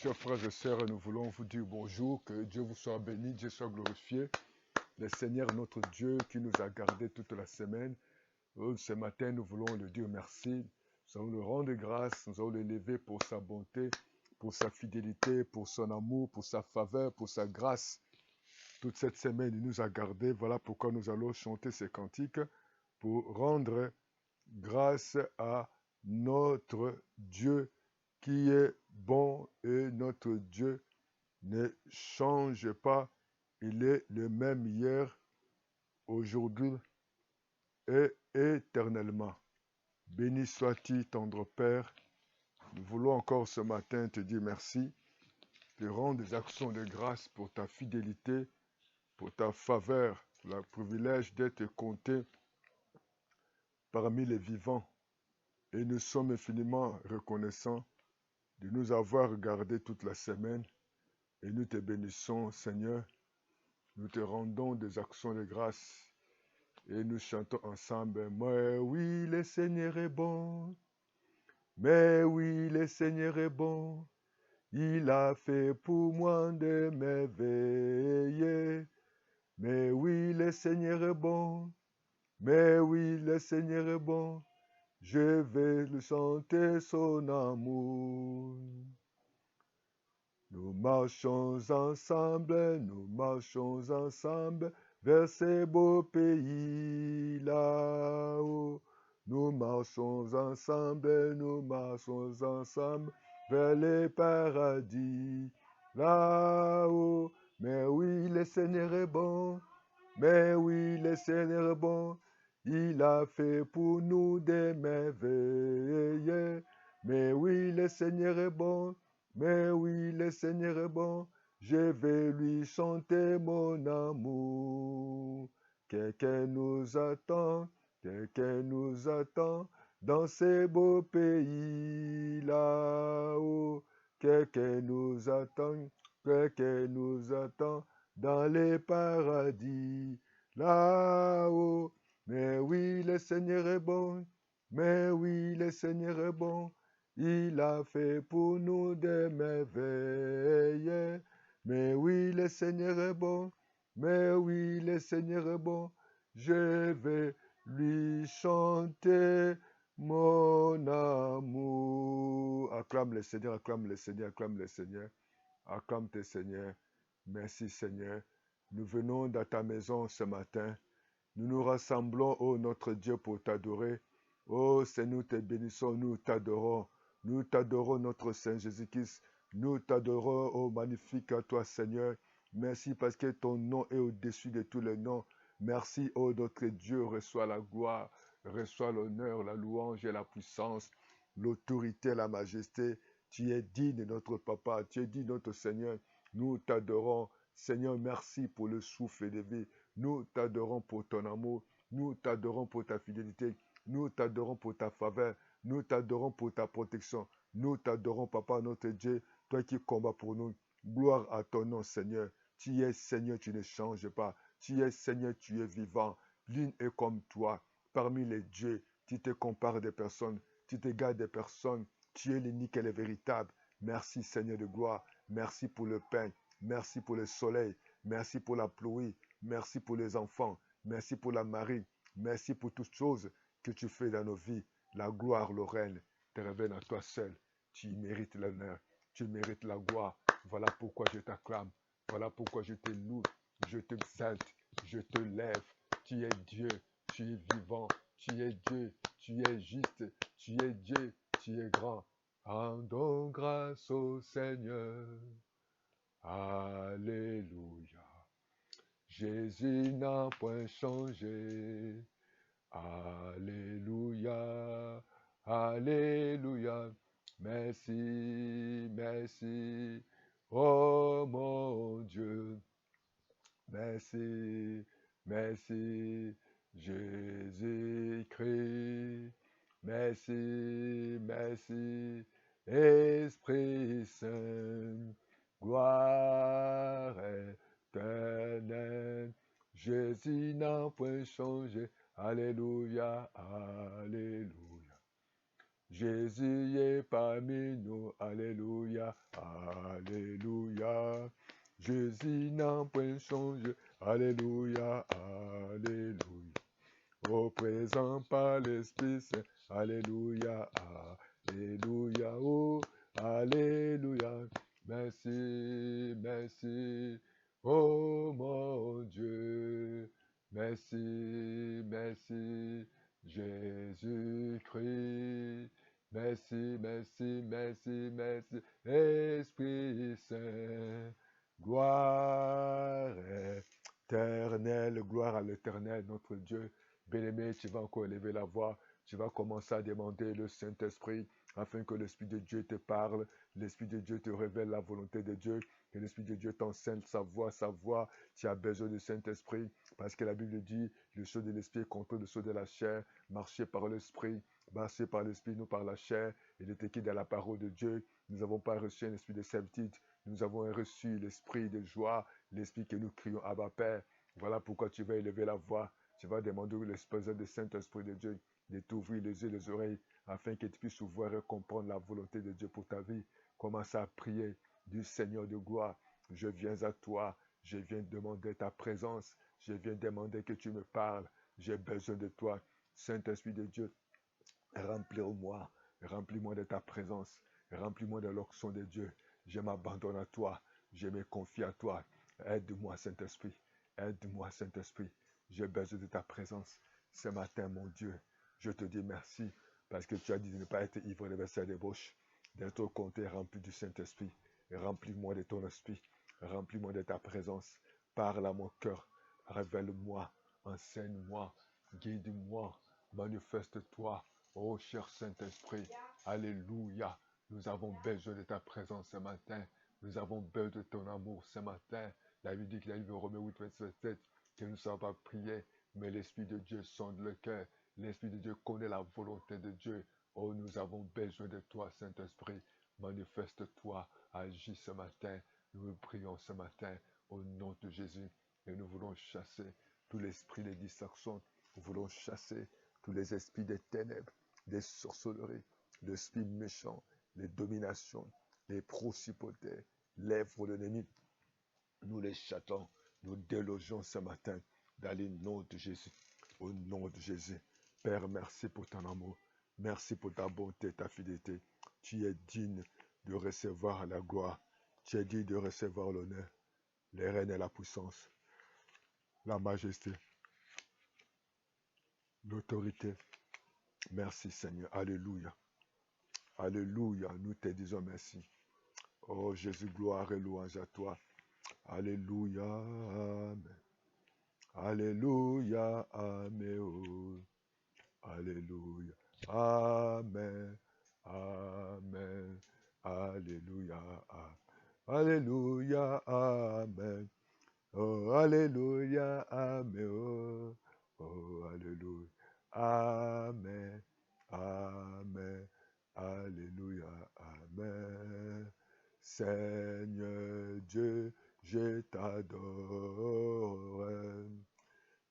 Chers frères et sœurs, nous voulons vous dire bonjour, que Dieu vous soit béni, Dieu soit glorifié. Le Seigneur, notre Dieu, qui nous a gardés toute la semaine. Ce matin, nous voulons le dire merci. Nous allons le rendre grâce, nous allons l'élever pour sa bonté, pour sa fidélité, pour son amour, pour sa faveur, pour sa grâce. Toute cette semaine, il nous a gardés. Voilà pourquoi nous allons chanter ces cantiques pour rendre grâce à notre Dieu qui est bon et notre Dieu ne change pas. Il est le même hier, aujourd'hui et éternellement. Béni sois-tu, tendre Père. Nous voulons encore ce matin te dire merci, te rendre des actions de grâce pour ta fidélité, pour ta faveur, pour le privilège d'être compté parmi les vivants. Et nous sommes infiniment reconnaissants de nous avoir gardés toute la semaine. Et nous te bénissons, Seigneur. Nous te rendons des actions de grâce. Et nous chantons ensemble. Mais oui, le Seigneur est bon. Mais oui, le Seigneur est bon. Il a fait pour moi de merveilles. Mais oui, le Seigneur est bon. Mais oui, le Seigneur est bon. Je vais lui chanter son amour. Nous marchons ensemble vers ces beaux pays là-haut. Nous marchons ensemble vers les paradis là-haut. Mais oui, le Seigneur est bon, mais oui, le Seigneur est bon. Il a fait pour nous des merveilles. Mais oui, le Seigneur est bon. Mais oui, le Seigneur est bon, je vais lui chanter mon amour. Quelqu'un nous attend dans ces beaux pays là-haut. Quelqu'un nous attend dans les paradis là-haut. Mais oui, le Seigneur est bon, mais oui, le Seigneur est bon. Il a fait pour nous des merveilles. Mais oui, le Seigneur est bon. Mais oui, le Seigneur est bon. Je vais lui chanter mon amour. Acclame le Seigneur, acclame le Seigneur, acclame le Seigneur. Acclame tes Seigneur. Merci Seigneur. Nous venons dans ta maison ce matin. Nous nous rassemblons, ô notre Dieu, pour t'adorer. Ô Seigneur, nous te bénissons, nous t'adorons. Nous t'adorons, notre Saint Jésus-Christ. Nous t'adorons, ô magnifique à toi, Seigneur. Merci parce que ton nom est au-dessus de tous les noms. Merci, ô notre Dieu, reçois la gloire, reçois l'honneur, la louange et la puissance, l'autorité, la majesté. Tu es digne de notre Papa, tu es digne de notre Seigneur. Nous t'adorons. Seigneur, merci pour le souffle de vie. Nous t'adorons pour ton amour. Nous t'adorons pour ta fidélité. Nous t'adorons pour ta faveur. Nous t'adorons pour ta protection. Nous t'adorons, Papa, notre Dieu, toi qui combats pour nous. Gloire à ton nom, Seigneur. Tu es Seigneur, tu ne changes pas. Tu es Seigneur, tu es vivant. L'une est comme toi. Parmi les dieux, tu te compares des personnes. Tu te gardes des personnes. Tu es l'unique et le véritable. Merci, Seigneur de gloire. Merci pour le pain. Merci pour le soleil. Merci pour la pluie. Merci pour les enfants. Merci pour la marine. Merci pour toutes choses que tu fais dans nos vies. La gloire, le règne, te révèle à toi seul. Tu mérites l'honneur. Tu mérites la gloire. Voilà pourquoi je t'acclame. Voilà pourquoi je te loue. Je t'exalte. Je te lève. Tu es Dieu. Tu es vivant. Tu es Dieu. Tu es juste. Tu es Dieu. Tu es grand. Rendons grâce au Seigneur. Alléluia. Jésus n'a point changé. Alléluia. Alléluia. Merci, merci. Oh mon Dieu. Merci, merci. Jésus-Christ. Merci, merci. Esprit Saint. Gloire éternelle. Jésus n'a point changé. Alléluia, alléluia. Jésus est parmi nous, alléluia, alléluia. Jésus n'a point changé, alléluia, alléluia. Au présent par l'Esprit Saint, alléluia, alléluia, oh, alléluia. Merci, merci, oh mon Dieu. Merci, merci, Jésus-Christ. Merci, merci, merci, merci, Esprit Saint. Gloire éternelle, gloire à l'Éternel, notre Dieu. Bien-aimé, tu vas encore élever la voix, tu vas commencer à demander le Saint-Esprit afin que l'Esprit de Dieu te parle, l'Esprit de Dieu te révèle la volonté de Dieu, que l'Esprit de Dieu t'enseigne sa voix. Tu as besoin du Saint-Esprit parce que la Bible dit, le saut de l'Esprit est contre le saut de la chair, marcher par l'Esprit, marcher par l'Esprit, nous par la chair. Il est écrit dans la parole de Dieu, nous n'avons pas reçu un esprit de servitude, nous avons reçu l'Esprit de joie, l'Esprit que nous crions Abba Père. Voilà pourquoi tu vas élever la voix. Tu vas demander l'Esprit de Saint-Esprit de Dieu de t'ouvrir les yeux et les oreilles afin que tu puisses voir et comprendre la volonté de Dieu pour ta vie. Commence à prier du Seigneur de gloire. Je viens à toi. Je viens demander ta présence. Je viens demander que tu me parles. J'ai besoin de toi. Saint-Esprit de Dieu, remplis-moi. Remplis-moi de ta présence. Remplis-moi de l'onction de Dieu. Je m'abandonne à toi. Je me confie à toi. Aide-moi, Saint-Esprit. Aide-moi, Saint-Esprit. J'ai besoin de ta présence. Ce matin, mon Dieu, je te dis merci parce que tu as dit de ne pas être ivre de versets de débauche, d'être au compte rempli du Saint-Esprit. Remplis-moi de ton esprit. Remplis-moi de ta présence. Parle à mon cœur. Révèle-moi. Enseigne-moi. Guide-moi. Manifeste-toi. Oh, cher Saint-Esprit. Alléluia. Nous avons besoin de ta présence ce matin. Nous avons besoin de ton amour ce matin. La Bible dit que la Bible Romains 8, 27, que nous ne savons pas prier, mais l'Esprit de Dieu sonde le cœur. L'Esprit de Dieu connaît la volonté de Dieu. Oh, nous avons besoin de toi, Saint-Esprit. Manifeste-toi, agis ce matin. Nous prions ce matin au nom de Jésus. Et nous voulons chasser tout l'esprit des distractions. Nous voulons chasser tous les esprits des ténèbres, des sorcelleries, l'esprit méchant, les dominations, les principautés, l'œuvre de l'ennemi. Nous les châtons, nous délogeons ce matin dans le nom de Jésus. Au nom de Jésus. Père, merci pour ton amour. Merci pour ta bonté, ta fidélité. Tu es digne de recevoir la gloire. Tu es digne de recevoir l'honneur, les règnes et la puissance, la majesté, l'autorité. Merci Seigneur. Alléluia. Alléluia. Nous te disons merci. Oh Jésus, gloire et louange à toi. Alléluia. Amen. Alléluia. Amen. Oh. Alléluia. Amen. Amen. Alléluia. Alléluia. Amen. Oh, Alléluia. Amen. Oh, oh, Alléluia. Amen. Amen. Alléluia. Amen. Seigneur Dieu, je t'adore.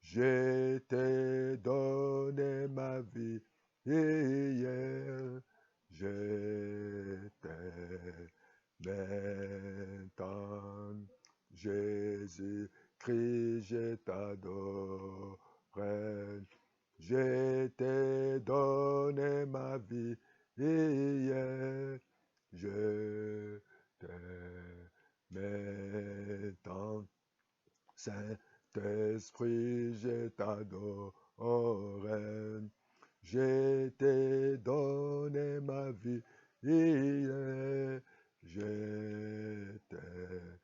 Je t'ai donné ma vie hier. Je t'aime maintenant. Jésus-Christ, je t'adore. Je t'ai donné ma vie hier. Je t'aime maintenant. Saint-Esprit, je t'adore. Je t'ai donné ma vie hier. Je t'aime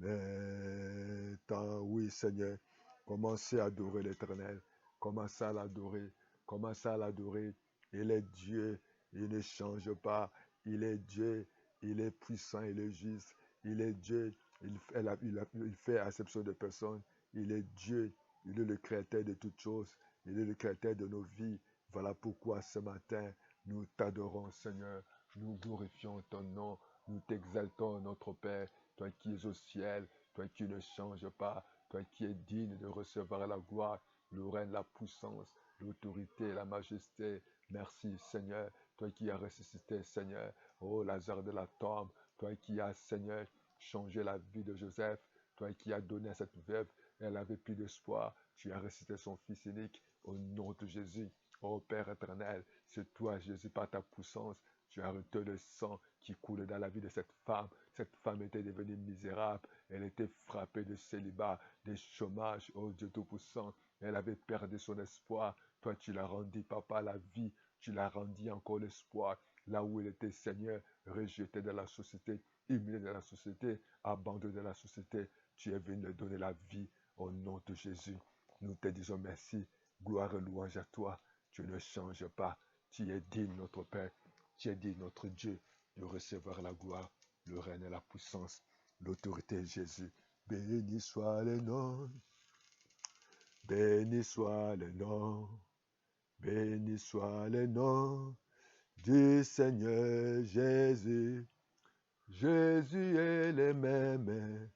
maintenant. Oui, Seigneur, commencez à adorer l'Éternel. Commencez à l'adorer. Commencez à l'adorer. Il est Dieu. Il ne change pas. Il est Dieu. Il est puissant. Il est juste. Il est Dieu. Il fait acception de personne. Il est Dieu. Il est le créateur de toutes choses. Il est le créateur de nos vies. Voilà pourquoi ce matin, nous t'adorons, Seigneur. Nous glorifions ton nom. Nous t'exaltons, notre Père. Toi qui es au ciel. Toi qui ne changes pas. Toi qui es digne de recevoir la gloire, le règne, la puissance, l'autorité, la majesté. Merci, Seigneur. toi qui as ressuscité, Seigneur, oh Lazare de la tombe, toi qui as, Seigneur, changé la vie de Joseph, toi qui as donné à cette veuve, elle avait plus d'espoir, tu as ressuscité son fils unique, au nom de Jésus. Oh Père éternel, c'est toi, Jésus, par ta puissance, tu as retenu le sang qui coule dans la vie de cette femme. Cette femme était devenue misérable, elle était frappée de célibat, de chômage, oh Dieu Tout-Puissant. Elle avait perdu son espoir. Toi, tu l'as rendu, papa, la vie. Tu l'as rendu encore l'espoir. Là où il était, Seigneur, rejeté de la société, humilié de la société, abandonné de la société, tu es venu lui donner la vie au nom de Jésus. Nous te disons merci. Gloire et louange à toi. Tu ne changes pas. Tu es digne, notre Père. Tu es digne, notre Dieu, de recevoir la gloire, le règne et la puissance, l'autorité de Jésus. Béni soit le nom. Béni soit le nom. Béni soit le nom du Seigneur Jésus. Jésus est le même,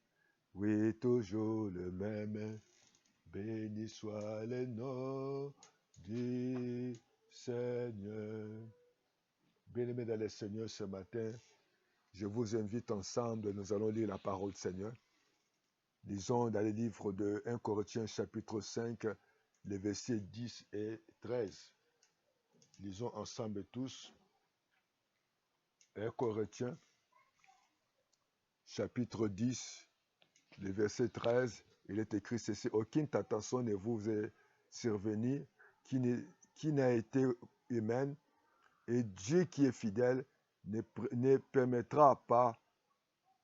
oui, toujours le même. Béni soit le nom du Seigneur. Bien-aimés dans le Seigneur, ce matin, je vous invite ensemble, nous allons lire la parole du Seigneur. Lisons dans le livre de 1 Corinthiens chapitre 5, les versets 10 et 13. Lisons ensemble tous. 1 Corinthiens chapitre 10, le verset 13, il est écrit ceci: aucune tentation ne vous est survenue qui n'a été humaine, et Dieu qui est fidèle ne permettra pas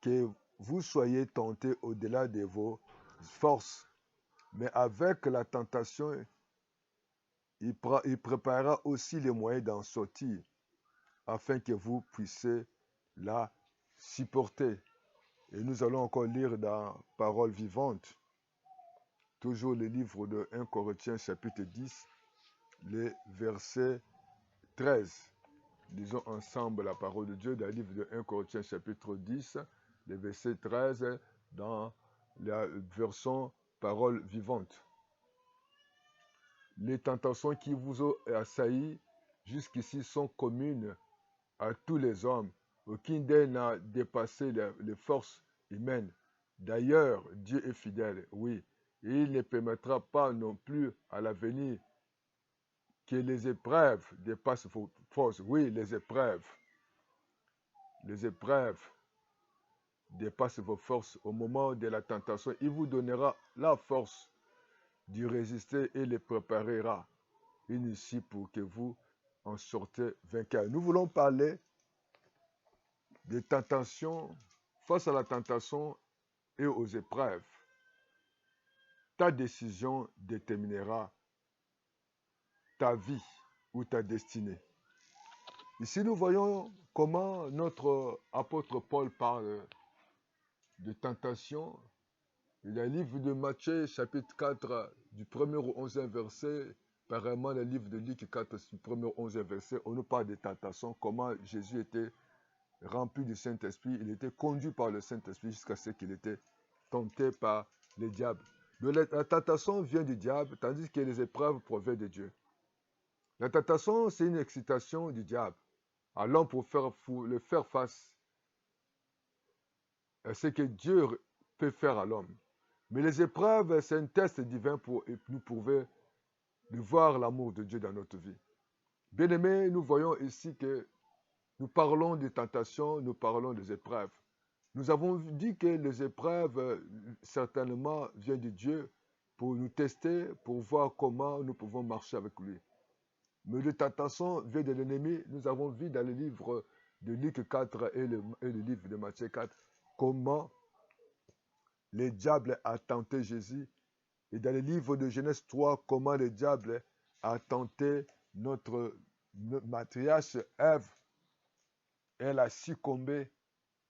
que vous soyez tentés au-delà de vos forces, mais avec la tentation, il préparera aussi les moyens d'en sortir, afin que vous puissiez la supporter. Et nous allons encore lire dans Parole vivante, toujours le livre de 1 Corinthiens chapitre 10, le verset 13. Lisons ensemble la parole de Dieu dans le livre de 1 Corinthiens chapitre 10, le verset 13, dans la version Parole vivante. Les tentations qui vous ont assailli jusqu'ici sont communes à tous les hommes. Aucun d'elles n'a dépassé les forces humaines. D'ailleurs, Dieu est fidèle, oui, et il ne permettra pas non plus à l'avenir que les épreuves dépassent vos forces. Oui, les épreuves dépassent vos forces. Au moment de la tentation, il vous donnera la force d'y résister et les préparera ici pour que vous en sortez vainqueurs. Nous voulons parler des tentations, face à la tentation et aux épreuves. Ta décision déterminera ta vie ou ta destinée. Ici, nous voyons comment notre apôtre Paul parle de tentation. Il y a le livre de Matthieu, chapitre 4, du 1er au 11e verset. Pareillement, le livre de Luc 4, du 1er au 11e verset, on nous parle de tentation, comment Jésus était rempli du Saint-Esprit. Il était conduit par le Saint-Esprit jusqu'à ce qu'il était tenté par le diable. La tentation vient du diable, tandis que les épreuves proviennent de Dieu. La tentation, c'est une excitation du diable à l'homme pour le faire face à ce que Dieu peut faire à l'homme. Mais les épreuves, c'est un test divin pour nous prouver de voir l'amour de Dieu dans notre vie. Bien-aimés, nous voyons ici que nous parlons des tentations, nous parlons des épreuves. Nous avons dit que les épreuves, certainement, viennent de Dieu pour nous tester, pour voir comment nous pouvons marcher avec lui. Mais les tentations viennent de l'ennemi. Nous avons vu dans le livre de Luc 4 et le livre de Matthieu 4 comment le diable a tenté Jésus. Et dans le livre de Genèse 3, comment le diable a tenté notre matriarche Ève. Elle a succombé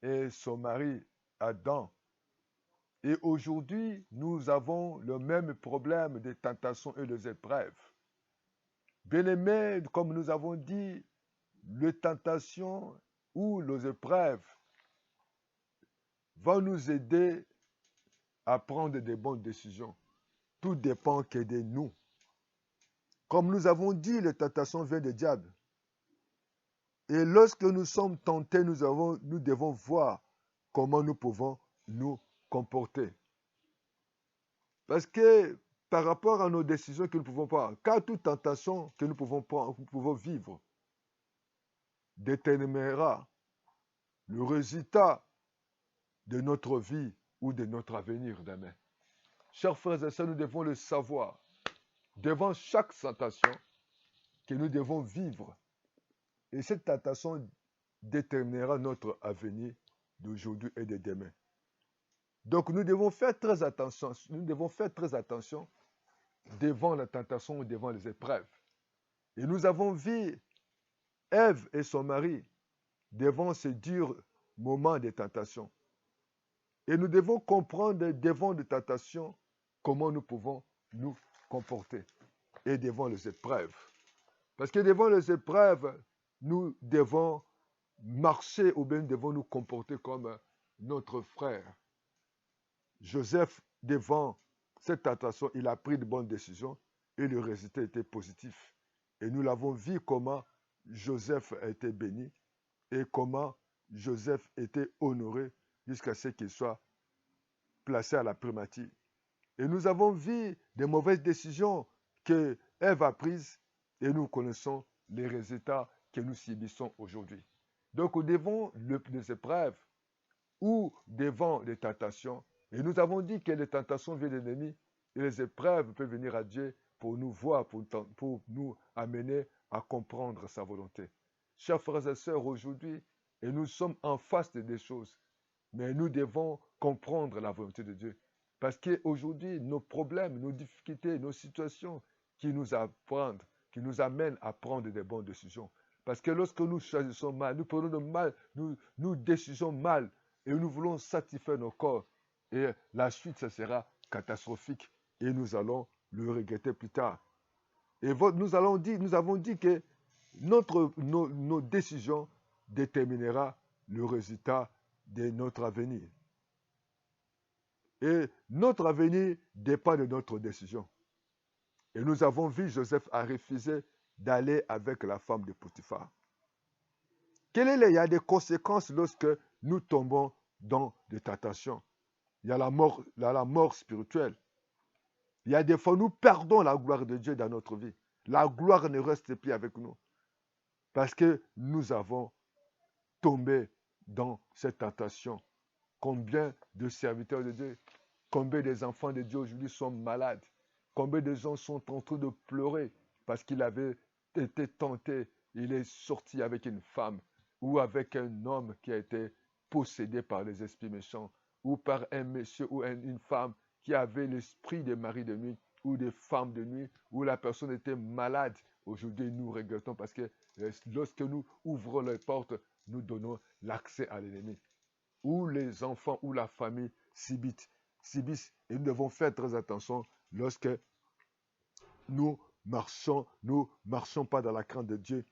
et son mari Adam. Et aujourd'hui, nous avons le même problème des tentations et des épreuves. Bien-aimés, comme nous avons dit, les tentations ou les épreuves vont nous aider à prendre de bonnes décisions. Tout dépend que de nous. Comme nous avons dit, les tentations viennent du diable. Et lorsque nous sommes tentés, nous devons voir comment nous pouvons nous comporter. Parce que par rapport à nos décisions que nous pouvons prendre, car toute tentation que nous pouvons prendre, nous pouvons vivre, déterminera le résultat de notre vie ou de notre avenir demain. Chers frères et sœurs, nous devons le savoir. Devant chaque tentation que nous devons vivre, et cette tentation déterminera notre avenir d'aujourd'hui et de demain. Donc nous devons faire très attention. Nous devons faire très attention devant la tentation ou devant les épreuves. Et nous avons vu Ève et son mari devant ces durs moments de tentation. Et nous devons comprendre devant les tentations comment nous pouvons nous comporter. Et devant les épreuves. Parce que devant les épreuves, nous devons marcher ou bien nous devons nous comporter comme notre frère. Joseph, devant cette tentation, il a pris de bonnes décisions et le résultat était positif. Et nous l'avons vu comment Joseph a été béni et comment Joseph était honoré jusqu'à ce qu'il soit placé à la primature. Et nous avons vu des mauvaises décisions que Ève a prises et nous connaissons les résultats que nous subissons aujourd'hui. Donc, devant les épreuves ou devant les tentations, et nous avons dit que les tentations viennent de l'ennemi et les épreuves peuvent venir à Dieu pour nous voir, pour nous amener à comprendre sa volonté. Chers frères et sœurs, aujourd'hui, et nous sommes en face des choses, mais nous devons comprendre la volonté de Dieu. Parce qu'aujourd'hui, nos problèmes, nos difficultés, nos situations qui nous apprennent, qui nous amènent à prendre des bonnes décisions. Parce que lorsque nous choisissons mal, nous prenons de mal, nous décidons mal et nous voulons satisfaire nos corps. Et la suite, ça sera catastrophique et nous allons le regretter plus tard. Et nous avons dit que nos décisions déterminera le résultat de notre avenir. Et notre avenir dépend de notre décision. Et nous avons vu Joseph a refusé d'aller avec la femme de Potiphar. Il y a des conséquences lorsque nous tombons dans des tentations. Il y a la mort spirituelle. Il y a des fois, nous perdons la gloire de Dieu dans notre vie. La gloire ne reste plus avec nous. Parce que nous avons tombé dans cette tentation. Combien de serviteurs de Dieu, combien des enfants de Dieu aujourd'hui sont malades, combien de gens sont en train de pleurer parce qu'il avait été tenté, il est sorti avec une femme ou avec un homme qui a été possédé par les esprits méchants ou par un monsieur ou une femme qui avait l'esprit des maris de nuit ou des femmes de nuit où la personne était malade. Aujourd'hui, nous regrettons parce que lorsque nous ouvrons les portes, nous donnons l'accès à l'ennemi. Où les enfants ou la famille subissent. Et nous devons faire très attention lorsque nous marchons pas dans la crainte de Dieu.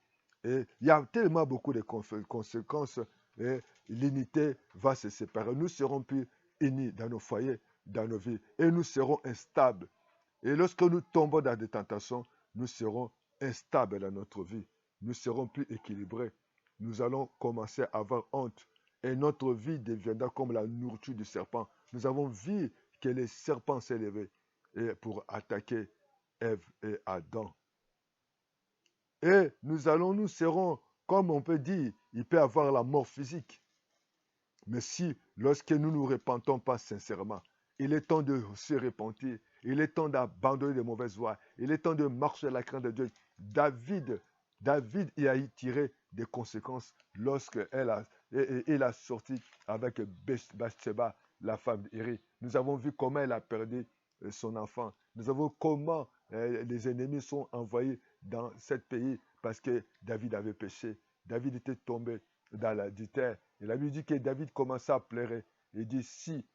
Et il y a tellement beaucoup de conséquences et l'unité va se séparer. Nous serons plus unis dans nos foyers, dans nos vies et nous serons instables. Et lorsque nous tombons dans des tentations, nous serons instables dans notre vie. Nous serons plus équilibrés. Nous allons commencer à avoir honte. Et notre vie deviendra comme la nourriture du serpent. Nous avons vu que les serpents s'est levé pour attaquer Ève et Adam. Et nous serons, comme on peut dire, il peut y avoir la mort physique. Mais si, lorsque nous ne nous repentons pas sincèrement, il est temps de se repentir, il est temps d'abandonner les mauvaises voies, il est temps de marcher à la crainte de Dieu. David y a tiré des conséquences lorsqu'il a sorti avec Bathsheba, la femme d'Éri. Nous avons vu comment elle a perdu son enfant. Nous avons vu comment les ennemis sont envoyés dans ce pays parce que David avait péché. David était tombé dans l'adultère. Et la Bible dit que David commençait à pleurer. Il dit, si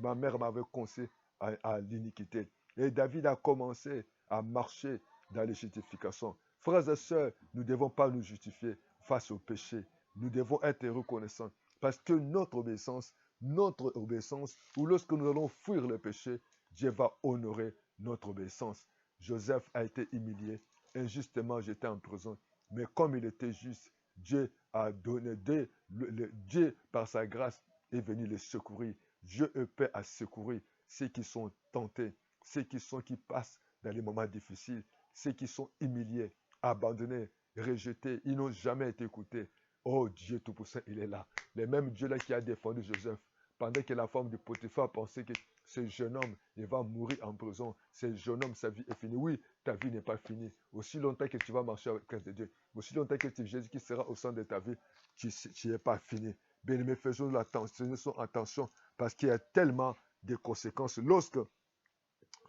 ma mère m'avait conseillé à l'iniquité. Et David a commencé à marcher dans les justifications. Frères et sœurs, nous ne devons pas nous justifier face au péché. Nous devons être reconnaissants parce que notre obéissance, ou lorsque nous allons fuir le péché, Dieu va honorer notre obéissance. Joseph a été humilié, injustement jeté en prison, mais comme il était juste, Dieu a donné, Dieu, par sa grâce, est venu les secourir. Dieu est prêt à secourir ceux qui sont tentés, ceux qui passent dans les moments difficiles, ceux qui sont humiliés, abandonnés, rejetés. Ils n'ont jamais été écoutés. Oh Dieu Tout-Puissant, il est là. Le même Dieu là qui a défendu Joseph pendant que la femme de Potiphar pensait que ce jeune homme, il va mourir en prison. Ce jeune homme, sa vie est finie. Oui, ta vie n'est pas finie. Aussi longtemps que tu vas marcher avec Christ de Dieu, aussi longtemps que Jésus qui sera au centre de ta vie, tu n'es pas fini. Bien-aimés, faisons attention parce qu'il y a tellement de conséquences lorsque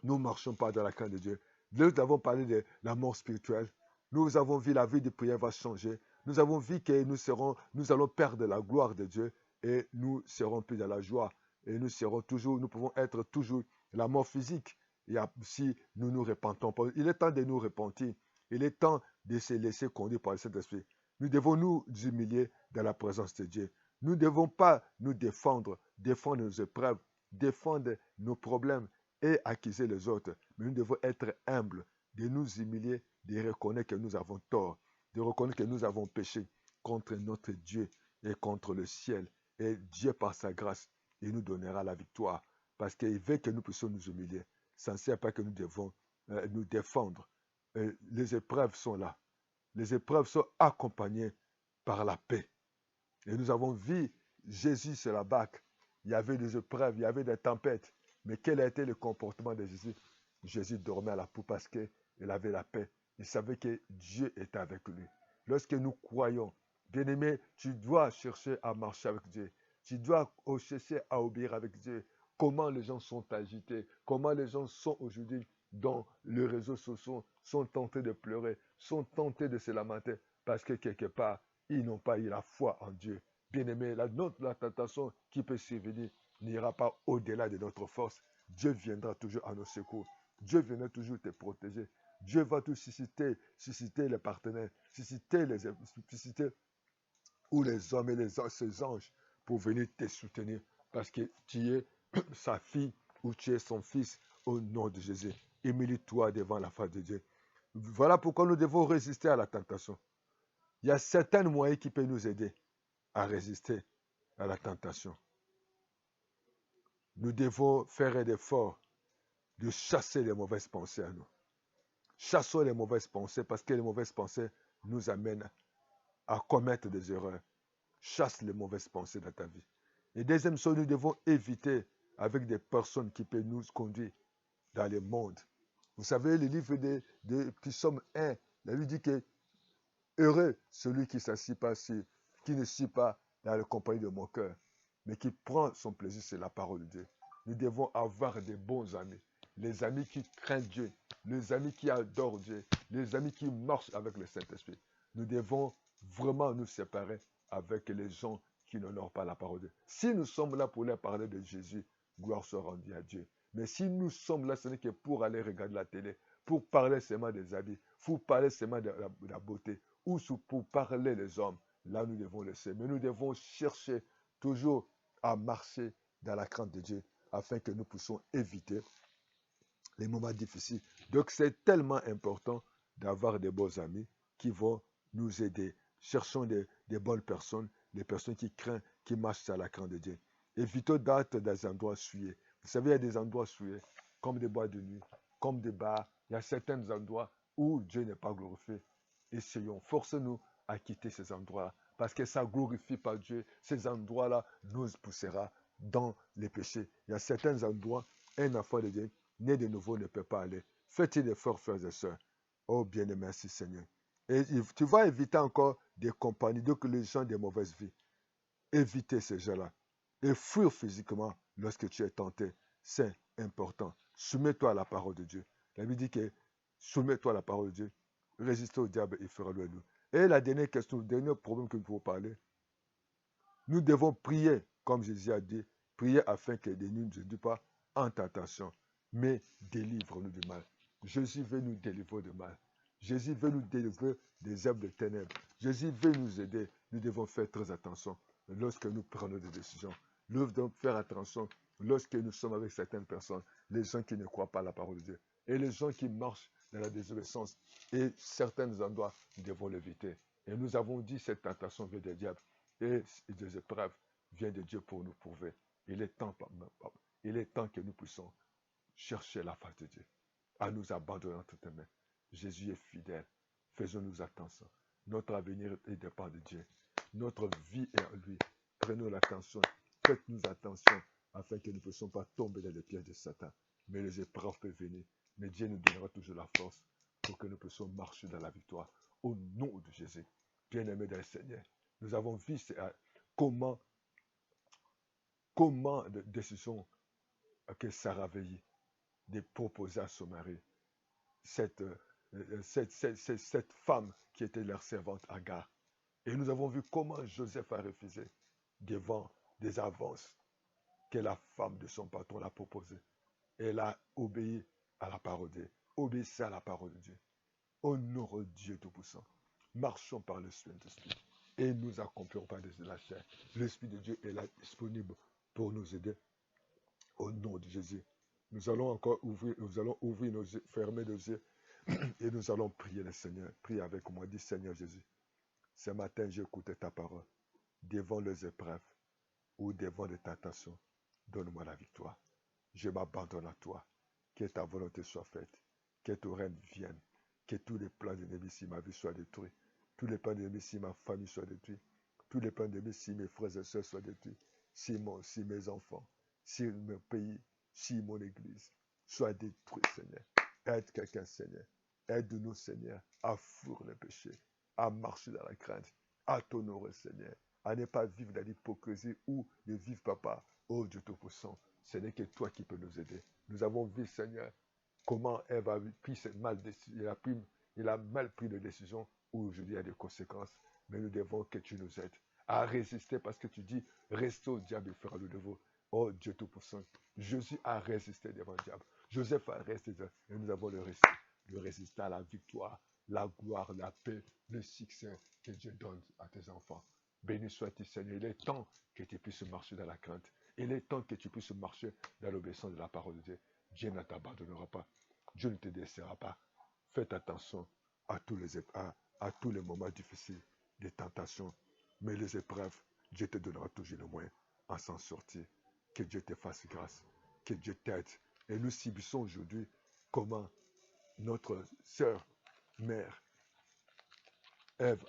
nous ne marchons pas dans la crainte de Dieu. Nous avons parlé de la mort spirituelle. Nous avons vu la vie de prière va changer. Nous avons vu que nous allons perdre la gloire de Dieu et nous serons plus dans la joie. Et nous pouvons être toujours la mort physique. Et si nous nous repentons pas, il est temps de nous repentir. Il est temps de se laisser conduire par le Saint-Esprit. Nous devons nous humilier dans la présence de Dieu. Nous ne devons pas nous défendre nos épreuves, défendre nos problèmes et accuser les autres. Mais nous devons être humbles, de nous humilier, de reconnaître que nous avons tort, de reconnaître que nous avons péché contre notre Dieu et contre le ciel. Et Dieu, par sa grâce, il nous donnera la victoire. Parce qu'il veut que nous puissions nous humilier. Ça ne sert pas que nous devons nous défendre. Les épreuves sont là. Les épreuves sont accompagnées par la paix. Et nous avons vu Jésus sur la barque. Il y avait des épreuves, il y avait des tempêtes. Mais quel a été le comportement de Jésus? Jésus dormait à la poupe parce qu'il avait la paix. Il savait que Dieu était avec lui. Lorsque nous croyons, bien-aimé, tu dois chercher à marcher avec Dieu. Tu dois chercher à obéir avec Dieu. Comment les gens sont agités, comment les gens sont aujourd'hui dans les réseaux sociaux, sont tentés de pleurer, sont tentés de se lamenter parce que quelque part, ils n'ont pas eu la foi en Dieu. Bien-aimé, la tentation qui peut survenir n'ira pas au-delà de notre force. Dieu viendra toujours à nos secours. Dieu viendra toujours te protéger. Dieu va tout susciter les partenaires, susciter ou les hommes et ses anges pour venir te soutenir parce que tu es sa fille ou tu es son fils au nom de Jésus. Humilie-toi devant la face de Dieu. Voilà pourquoi nous devons résister à la tentation. Il y a certains moyens qui peuvent nous aider à résister à la tentation. Nous devons faire un effort de chasser les mauvaises pensées à nous. Chassons les mauvaises pensées parce que les mauvaises pensées nous amènent à commettre des erreurs. Chasse les mauvaises pensées dans ta vie. Et deuxième chose, nous devons éviter avec des personnes qui peuvent nous conduire dans le monde. Vous savez, le livre de Psaume 1, la Bible dit que heureux celui qui ne suit pas dans la compagnie de mon cœur, mais qui prend son plaisir sur la parole de Dieu. Nous devons avoir des bons amis. Les amis qui craignent Dieu, les amis qui adorent Dieu, les amis qui marchent avec le Saint-Esprit. Nous devons vraiment nous séparer avec les gens qui n'honorent pas la parole de Dieu. Si nous sommes là pour leur parler de Jésus, gloire soit rendue à Dieu. Mais si nous sommes là, ce n'est que pour aller regarder la télé, pour parler seulement des habits, pour parler seulement de la beauté, ou pour parler des hommes, là nous devons laisser. Mais nous devons chercher toujours à marcher dans la crainte de Dieu afin que nous puissions éviter les moments difficiles. Donc c'est tellement important d'avoir des bons amis qui vont nous aider. Cherchons des bonnes personnes, des personnes qui craignent, qui marchent à la crainte de Dieu. Évitons d'être dans des endroits souillés. Vous savez, il y a des endroits souillés, comme des boîtes de nuit, comme des bars. Il y a certains endroits où Dieu n'est pas glorifié. Essayons, forcez-nous à quitter ces endroits-là, parce que ça ne glorifie pas Dieu. Ces endroits-là nous poussera dans les péchés. Il y a certains endroits, un enfant de Dieu, né de nouveau, ne peut pas aller. Faites-il effort, frères et sœurs. Oh, bien-aimé, merci Seigneur. Et tu vas éviter encore des compagnies, donc les gens de mauvaise vie. Évitez ces gens-là. Et fuir physiquement lorsque tu es tenté. C'est important. Soumets-toi à la parole de Dieu. La Bible dit que soumets-toi à la parole de Dieu. Résistez au diable, il fera le nous. Et la dernière question, le dernier problème que nous pouvons parler. Nous devons prier, comme Jésus a dit, prier afin que nous ne nous pas en tentation, mais délivre-nous du mal. Jésus veut nous délivrer du mal. Jésus veut nous délivrer des œuvres de ténèbres. Jésus veut nous aider. Nous devons faire très attention lorsque nous prenons des décisions. Nous devons faire attention lorsque nous sommes avec certaines personnes, les gens qui ne croient pas à la parole de Dieu et les gens qui marchent dans la désobéissance. Et certains endroits, nous devons l'éviter. Et nous avons dit cette tentation vient des diables et des épreuves viennent de Dieu pour nous prouver. Il est temps, il est temps que nous puissions chercher la face de Dieu, à nous abandonner entre tes mains. Jésus est fidèle. Faisons-nous attention. Notre avenir dépend de Dieu. Notre vie est en lui. Prenons l'attention. Faites-nous attention afin que nous ne puissions pas tomber dans les pièges de Satan. Mais les épreuves peuvent venir. Mais Dieu nous donnera toujours la force pour que nous puissions marcher dans la victoire. Au nom de Jésus. Bien-aimés dans le Seigneur, nous avons vu comment de décision que Sarah veillait de proposer à son mari cette femme qui était leur servante Agar. Et nous avons vu comment Joseph a refusé devant des avances que la femme de son patron l'a proposées. Elle a obéi à la parole de Dieu, obéissait à la parole de Dieu. Honorons Dieu Tout-Puissant. Marchons par le Saint-Esprit et nous accomplirons pas de la chair. L'Esprit de Dieu est là disponible pour nous aider. Au nom de Jésus. Nous allons encore ouvrir nos yeux, fermer nos yeux et nous allons prier le Seigneur. Prie avec moi, dis Seigneur Jésus. Ce matin, j'ai écouté ta parole. Devant les épreuves ou devant les tentations, donne-moi la victoire. Je m'abandonne à toi. Que ta volonté soit faite. Que ton règne vienne. Que tous les plans de l'ennemi si ma vie soit détruite. Tous les plans de l'ennemi si ma famille soit détruite. Tous les plans de l'ennemi si mes frères et sœurs soient détruits. Si mes enfants, si mon pays, si mon église soit détruit, Seigneur. Aide quelqu'un, Seigneur. Aide-nous, Seigneur, à fuir le péché, à marcher dans la crainte, à t'honorer, Seigneur, à ne pas vivre dans l'hypocrisie ou de vivre, Papa, oh Dieu Tout-Puissant. Ce n'est que toi qui peux nous aider. Nous avons vu, Seigneur, comment Ève a pris cette mal décision. Il a mal pris de décision où aujourd'hui il y a des conséquences. Mais nous devons que tu nous aides à résister parce que tu dis, restez au diable et fera le devoir. Oh Dieu Tout-Puissant, Jésus a résisté devant le diable. Joseph a résisté et nous avons le résister à la victoire, la gloire, la paix, le succès que Dieu donne à tes enfants. Béni sois-tu, Seigneur. Il est temps que tu puisses marcher dans la crainte. Il est temps que tu puisses marcher dans l'obéissance de la parole de Dieu. Dieu ne t'abandonnera pas. Dieu ne te délaissera pas. Faites attention à tous les moments difficiles, des tentations. Mais les épreuves, Dieu te donnera toujours le moyen à s'en sortir. Que Dieu te fasse grâce. Que Dieu t'aide. Et nous subissons aujourd'hui comment notre sœur, mère, Ève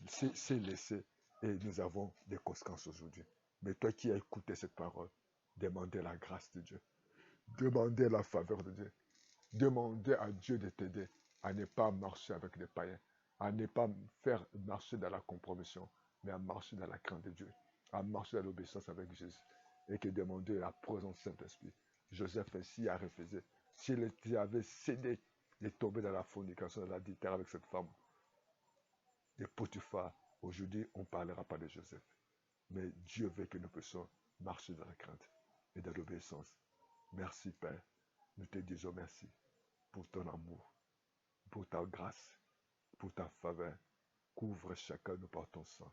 s'est laissée et nous avons des conséquences aujourd'hui. Mais toi qui as écouté cette parole, demandez la grâce de Dieu. Demandez la faveur de Dieu. Demandez à Dieu de t'aider à ne pas marcher avec les païens, à ne pas faire marcher dans la compromission, mais à marcher dans la crainte de Dieu, à marcher dans l'obéissance avec Jésus. Et que demander la présence du Saint-Esprit. Joseph ainsi a refusé. S'il avait cédé de tomber dans la fornication, dans l'adultère avec cette femme, de Potiphar, aujourd'hui on ne parlera pas de Joseph. Mais Dieu veut que nous puissions marcher dans la crainte et dans l'obéissance. Merci Père. Nous te disons merci pour ton amour, pour ta grâce, pour ta faveur. Couvre chacun de par ton sang.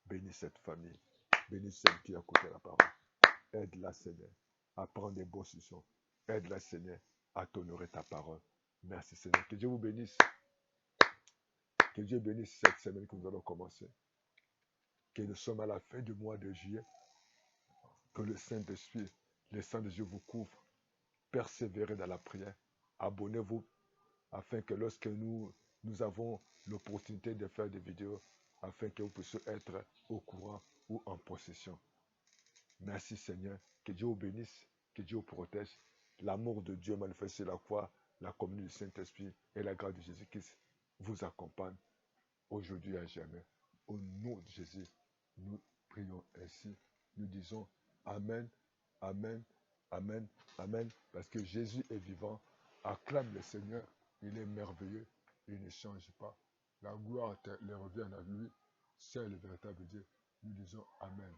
Bénis cette famille. Bénis celle qui a écouté la parole. Aide-la, Seigneur, à prendre des bonnes décisions. Aide-la, Seigneur, à t'honorer ta parole. Merci, Seigneur. Que Dieu vous bénisse. Que Dieu bénisse cette semaine que nous allons commencer. Que nous sommes à la fin du mois de juillet. Que le Saint-Esprit, le sang de Dieu vous couvre. Persévérez dans la prière. Abonnez-vous afin que lorsque nous avons l'opportunité de faire des vidéos, afin que vous puissiez être au courant ou en possession. Merci Seigneur. Que Dieu vous bénisse. Que Dieu vous protège. L'amour de Dieu manifesté la croix, la communion du Saint-Esprit et la grâce de Jésus-Christ vous accompagnent aujourd'hui et à jamais. Au nom de Jésus, nous prions ainsi. Nous disons Amen, Amen, Amen, Amen. Parce que Jésus est vivant. Acclame le Seigneur. Il est merveilleux. Il ne change pas. La gloire leur revient à lui. C'est le véritable Dieu. Nous disons Amen.